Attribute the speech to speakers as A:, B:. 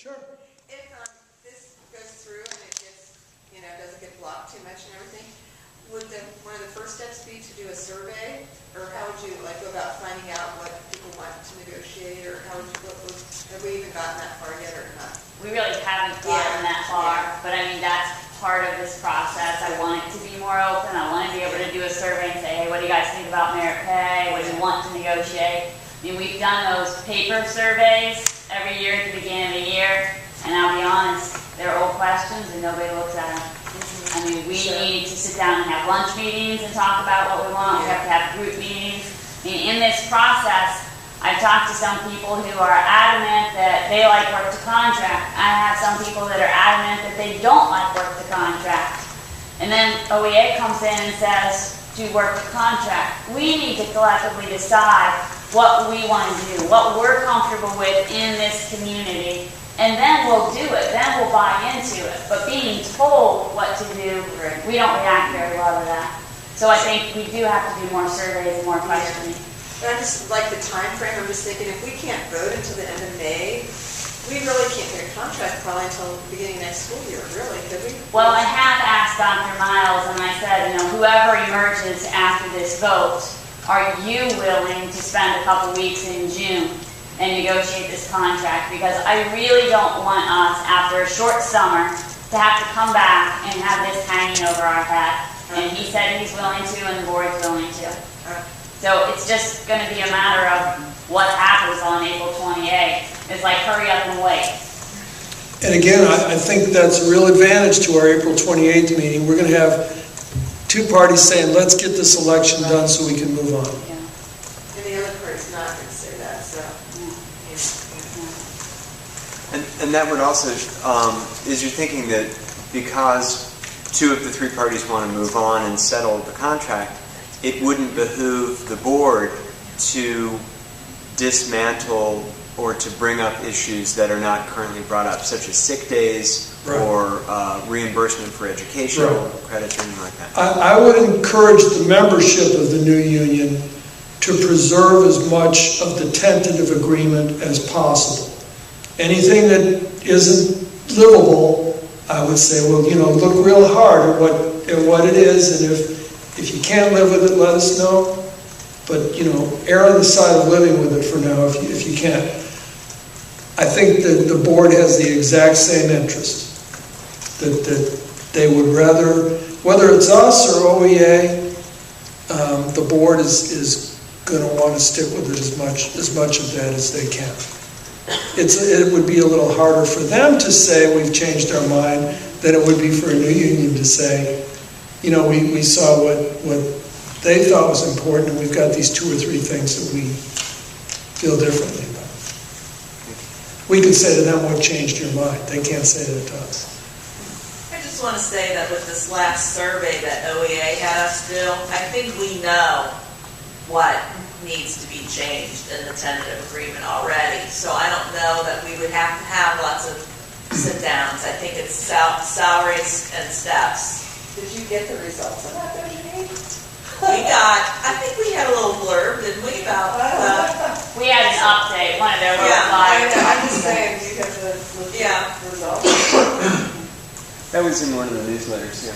A: Sure.
B: If this goes through and it gets, doesn't get blocked too much and everything, would one of the first steps be to do a survey, or how would you go about finding out what people want to negotiate, or how would you, have we even gotten that far yet or not?
C: We really haven't gotten that far, but I mean that's part of this process. I want it to be more open. I want to be able to do a survey and say, hey, what do you guys think about merit pay? What do you want to negotiate? I mean, we've done those paper surveys every year at the beginning of the year, and I'll be honest, they're old questions and nobody looks at them. I mean, we need to sit down and have lunch meetings and talk about what we want. We have to have group meetings. I mean, in this process, I've talked to some people who are adamant that they like work to contract. I have some people that are adamant that they don't like work to contract. And then OEA comes in and says, do work to contract. We need to collectively decide what we want to do, what we're comfortable with in this community, and then we'll do it. Then we'll buy into it. But being told what to do, we don't react very well to that. So I think we do have to do more surveys and more questioning.
B: But I just like the time frame. I'm just thinking if we can't vote until the end of May, we really can't get a contract probably until the beginning of next school year, really, could we?
C: Well, I have asked Dr. Miles, and I said, whoever emerges after this vote, are you willing to spend a couple weeks in June and negotiate this contract? Because I really don't want us, after a short summer, to have to come back and have this hanging over our head. And he said he's willing to, and the board's willing to. So it's just going to be a matter of what happens on April 28th. It's like, hurry up and wait.
A: And again, I think that's a real advantage to our April 28th meeting. We're going to have two parties saying, let's get this election done so we can move on.
B: Yeah. And the other party's not going to say that, so.
D: And that would also, is you're thinking that because two of the three parties want to move on and settle the contract, it wouldn't behoove the board to dismantle or to bring up issues that are not currently brought up, such as sick days or reimbursement for educational credits or anything like that.
A: I would encourage the membership of the new union to preserve as much of the tentative agreement as possible. Anything that isn't livable, I would say, well, look real hard at what it is, and if you can't live with it, let us know. But, err on the side of living with it for now if you can. I think that the board has the exact same interest. That they would rather, whether it's us or OEA, the board is going to want to stick with it as much of that as they can. It would be a little harder for them to say we've changed our mind than it would be for a new union to say, we saw what they thought was important, and we've got these two or three things that we feel differently about. We can say to them, what changed your mind? They can't say that to us.
E: I just want to say that with this last survey that OEA had us do, I think we know what needs to be changed in the tentative agreement already. So I don't know that we would have to have lots of sit-downs. I think it's salaries and steps.
B: Did you get the results of that, don't you need?
E: I think we had a little blurb, didn't we, about
C: We had an update, one of their little
B: I
C: flyers.
B: know, I'm just saying, do you have the results?
D: That was in one of the newsletters, yeah.